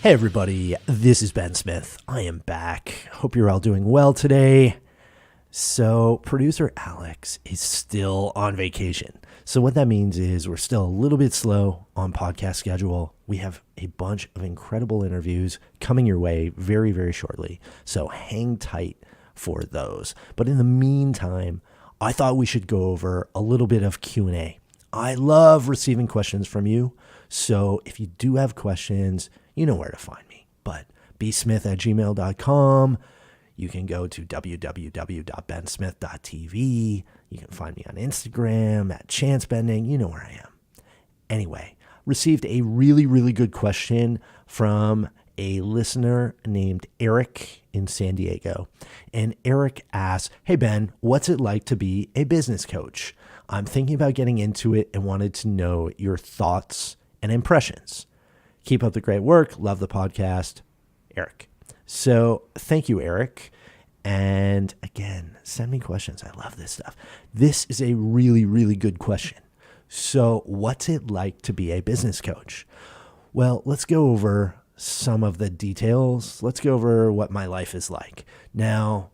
Hey everybody, this is Ben Smith. I am back. Hope you're all doing well today. So producer Alex is still on vacation. So what that means is we're still a little bit slow on podcast schedule. We have a bunch of incredible interviews coming your way very, very shortly. So hang tight for those. But in the meantime, I thought we should go over a little bit of Q&A. I love receiving questions from you. So if you do have questions, you know where to find me. But bsmith@gmail.com. You can go to www.bensmith.tv. You can find me on Instagram at chancebending. You know where I am. Anyway, received a really, really good question from a listener named Eric in San Diego. And Eric asks, hey Ben, what's it like to be a business coach? I'm thinking about getting into it and wanted to know your thoughts and impressions. Keep up the great work. Love the podcast, Eric. So thank you, Eric. And again, send me questions. I love this stuff. This is a really, really good question. So what's it like to be a business coach? Well, let's go over some of the details. Let's go over what my life is like. Now,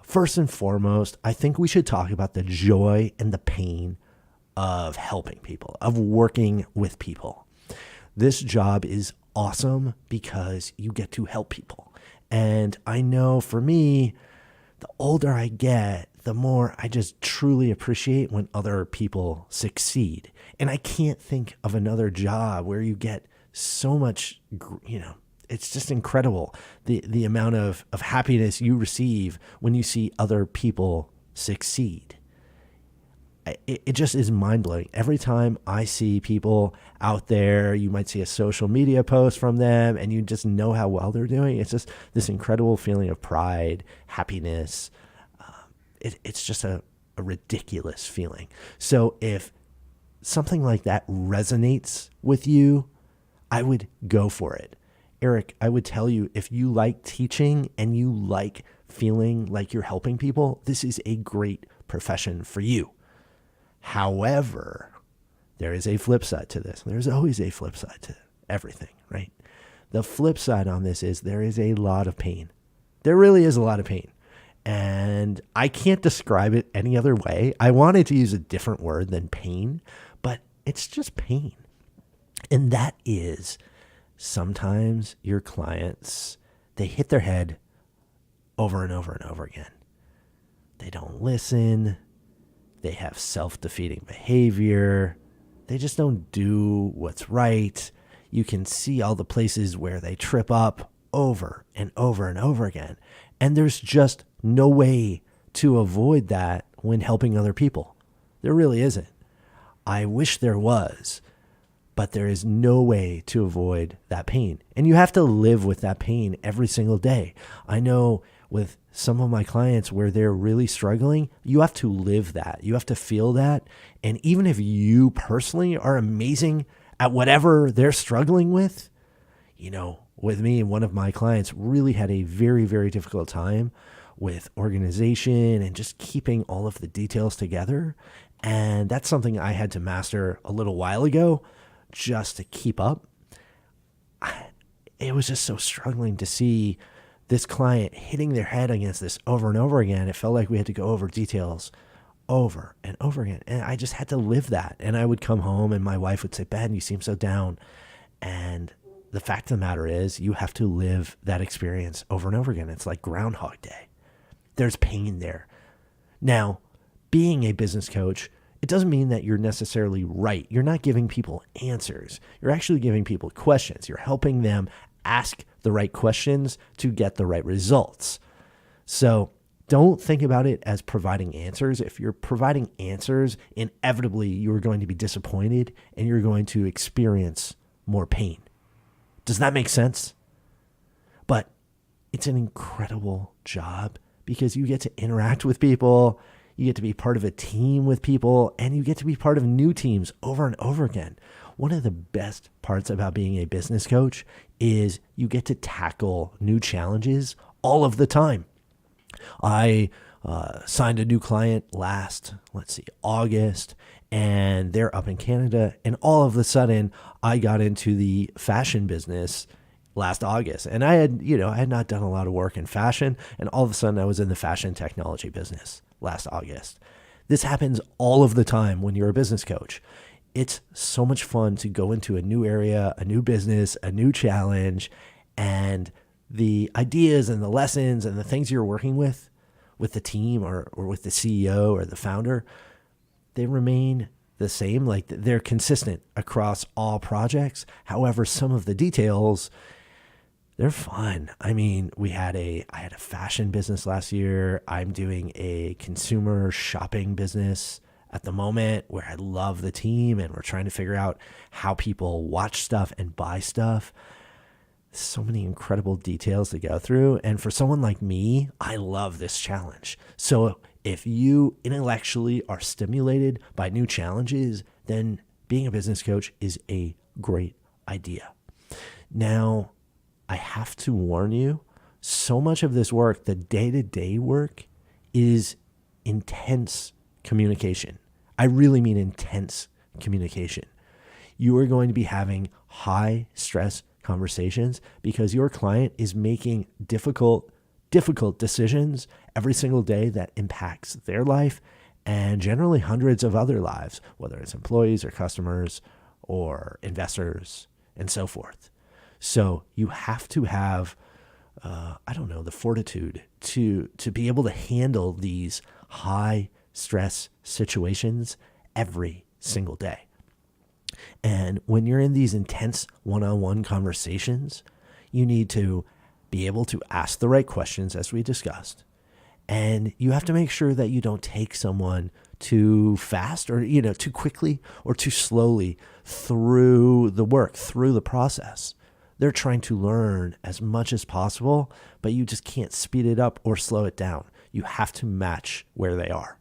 first and foremost, I think we should talk about the joy and the pain of helping people, of working with people. This job is awesome because you get to help people. And I know for me, the older I get, the more I just truly appreciate when other people succeed. And I can't think of another job where you get so much, it's just incredible. The amount of happiness you receive when you see other people succeed. It just is mind-blowing. Every time I see people out there, you might see a social media post from them and you just know how well they're doing. It's just this incredible feeling of pride, happiness. It's just a ridiculous feeling. So if something like that resonates with you, I would go for it. Eric, I would tell you, if you like teaching and you like feeling like you're helping people, this is a great profession for you. However, there is a flip side to this. There's always a flip side to everything, right? The flip side on this is there is a lot of pain. There really is a lot of pain. And I can't describe it any other way. I wanted to use a different word than pain, but it's just pain. And that is sometimes your clients, they hit their head over and over and over again. They don't listen. They have self-defeating behavior. They just don't do what's right. You can see all the places where they trip up over and over and over again. And there's just no way to avoid that when helping other people. There really isn't. I wish there was, but there is no way to avoid that pain. And you have to live with that pain every single day. I know with some of my clients where they're really struggling, you have to live that. You have to feel that. And even if you personally are amazing at whatever they're struggling with, with me, one of my clients really had a very, very difficult time with organization and just keeping all of the details together. And that's something I had to master a little while ago just to keep up. It was just so struggling to see this client hitting their head against this over and over again. It felt like we had to go over details over and over again. And I just had to live that. And I would come home and my wife would say, Ben, you seem so down. And the fact of the matter is you have to live that experience over and over again. It's like Groundhog Day. There's pain there. Now, being a business coach, it doesn't mean that you're necessarily right. You're not giving people answers. You're actually giving people questions. You're helping them ask the right questions to get the right results. So don't think about it as providing answers. If you're providing answers, inevitably you're going to be disappointed and you're going to experience more pain. Does that make sense? But it's an incredible job because you get to interact with people, you get to be part of a team with people, and you get to be part of new teams over and over again. One of the best parts about being a business coach is you get to tackle new challenges all of the time. I signed a new client last, August, and they're up in Canada. And all of a sudden, I got into the fashion business last August. And I had not done a lot of work in fashion. And all of a sudden I was in the fashion technology business last August. This happens all of the time when you're a business coach. It's so much fun to go into a new area, a new business, a new challenge, and the ideas and the lessons and the things you're working with the team or with the CEO or the founder, they remain the same. Like, they're consistent across all projects. However, some of the details, they're fun. I mean, I had a fashion business last year. I'm doing a consumer shopping business at the moment where I love the team and we're trying to figure out how people watch stuff and buy stuff. So many incredible details to go through. And for someone like me, I love this challenge. So if you intellectually are stimulated by new challenges, then being a business coach is a great idea. Now, I have to warn you, so much of this work, the day-to-day work, is intense communication. I really mean intense communication. You are going to be having high stress conversations because your client is making difficult decisions every single day that impacts their life and generally hundreds of other lives, whether it's employees or customers or investors and so forth. So you have to have, the fortitude to be able to handle these high stress situations every single day. And when you're in these intense one-on-one conversations, you need to be able to ask the right questions, as we discussed. And you have to make sure that you don't take someone too fast or, too quickly or too slowly through the work, through the process. They're trying to learn as much as possible, but you just can't speed it up or slow it down. You have to match where they are.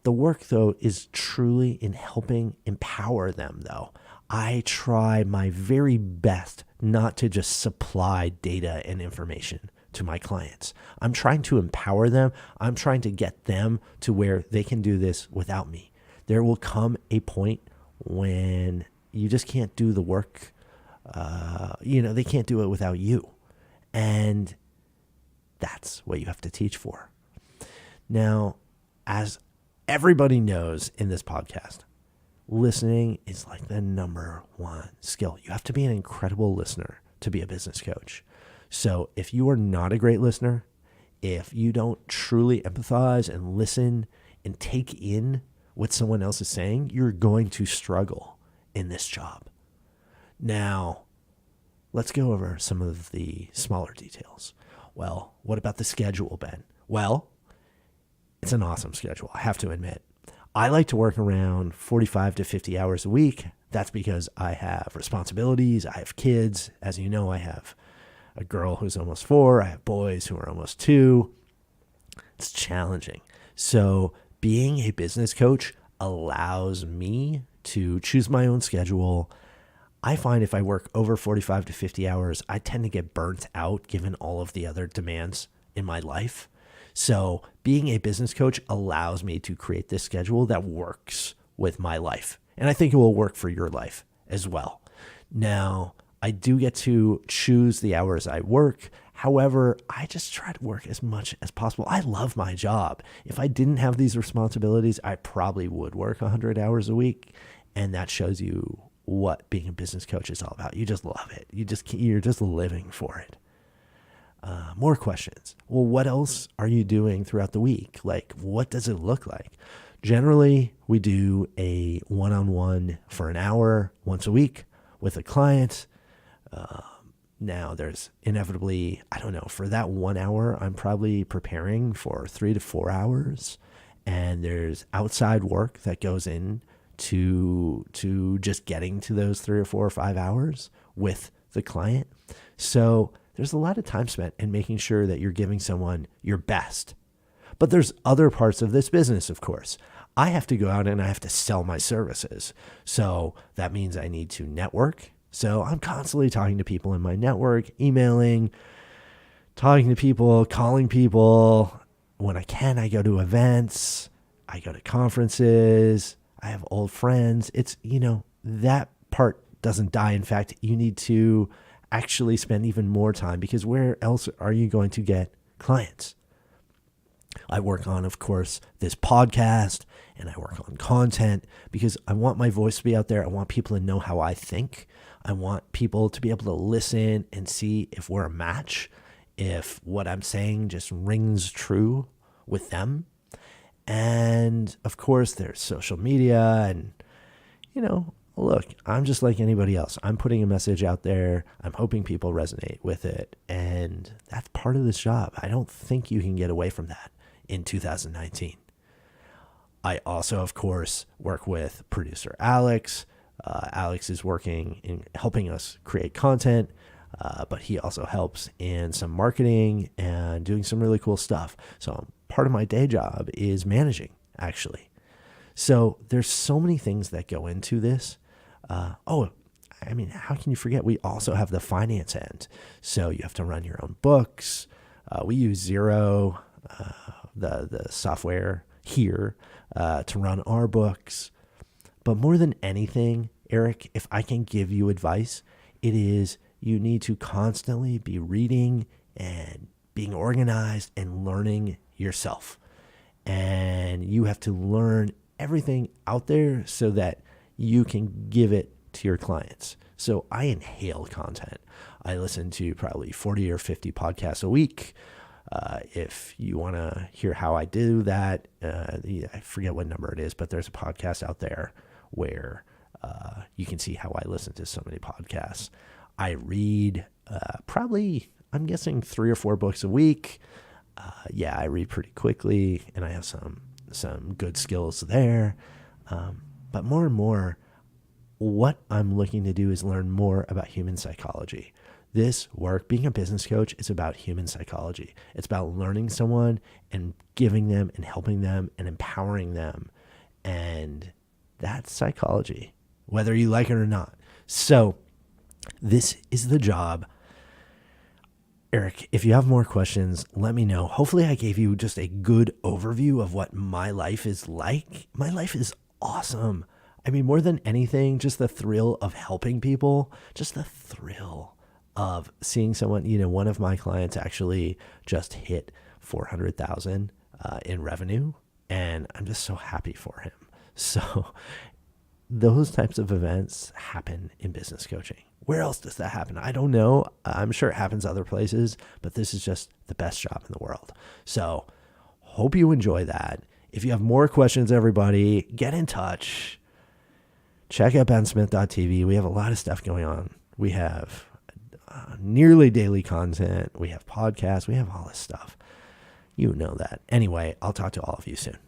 The work, though, is truly in helping empower them, though. I try my very best not to just supply data and information to my clients. I'm trying to empower them. I'm trying to get them to where they can do this without me. There will come a point when you just can't do the work. They can't do it without you. And that's what you have to teach for. Now, as everybody knows in this podcast, listening is like the number one skill. You have to be an incredible listener to be a business coach. So if you are not a great listener, if you don't truly empathize and listen and take in what someone else is saying, you're going to struggle in this job. Now, let's go over some of the smaller details. Well, what about the schedule, Ben? Well, it's an awesome schedule, I have to admit. I like to work around 45 to 50 hours a week. That's because I have responsibilities. I have kids. As you know, I have a girl who's almost 4. I have boys who are almost 2. It's challenging. So being a business coach allows me to choose my own schedule. I find if I work over 45 to 50 hours, I tend to get burnt out given all of the other demands in my life. So being a business coach allows me to create this schedule that works with my life. And I think it will work for your life as well. Now, I do get to choose the hours I work. However, I just try to work as much as possible. I love my job. If I didn't have these responsibilities, I probably would work 100 hours a week. And that shows you what being a business coach is all about. You just love it. You're just living for it. More questions. Well, what else are you doing throughout the week? Like, what does it look like? Generally, we do a one-on-one for an hour once a week with a client. Now, there's inevitably, for that 1 hour, I'm probably preparing for 3 to 4 hours. And there's outside work that goes in to just getting to those 3 or 4 or 5 hours with the client. So there's a lot of time spent in making sure that you're giving someone your best. But there's other parts of this business, of course. I have to go out and I have to sell my services. So that means I need to network. So I'm constantly talking to people in my network, emailing, talking to people, calling people. When I can, I go to events, I go to conferences, I have old friends. It's, that part doesn't die. In fact, you need to actually spend even more time, because where else are you going to get clients? I work on, of course, this podcast, and I work on content because I want my voice to be out there. I want people to know how I think. I want people to be able to listen and see if we're a match, if what I'm saying just rings true with them. And of course, there's social media, and, look, I'm just like anybody else. I'm putting a message out there. I'm hoping people resonate with it. And that's part of this job. I don't think you can get away from that in 2019. I also, of course, work with producer Alex. Alex is working in helping us create content, but he also helps in some marketing and doing some really cool stuff. So part of my day job is managing, actually. So there's so many things that go into this. How can you forget? We also have the finance end. So you have to run your own books. We use Xero, the software here, to run our books. But more than anything, Eric, if I can give you advice, it is you need to constantly be reading and being organized and learning yourself. And you have to learn everything out there so that you can give it to your clients. So I inhale content. I listen to probably 40 or 50 podcasts a week. If you want to hear how I do that, I forget what number it is, but there's a podcast out there where you can see how I listen to so many podcasts. I read I'm guessing 3 or 4 books a week. I read pretty quickly, and I have some good skills there. But more and more, what I'm looking to do is learn more about human psychology. This work, being a business coach, is about human psychology. It's about learning someone and giving them and helping them and empowering them. And that's psychology, whether you like it or not. So this is the job. Eric, if you have more questions, let me know. Hopefully I gave you just a good overview of what my life is like. My life is awesome. I mean, more than anything, just the thrill of helping people, just the thrill of seeing someone, one of my clients actually just hit 400,000 in revenue, and I'm just so happy for him. So those types of events happen in business coaching. Where else does that happen? I don't know. I'm sure it happens other places, but this is just the best job in the world. So hope you enjoy that. If you have more questions, everybody, get in touch. Check out bensmith.tv. We have a lot of stuff going on. We have nearly daily content. We have podcasts. We have all this stuff. You know that. Anyway, I'll talk to all of you soon.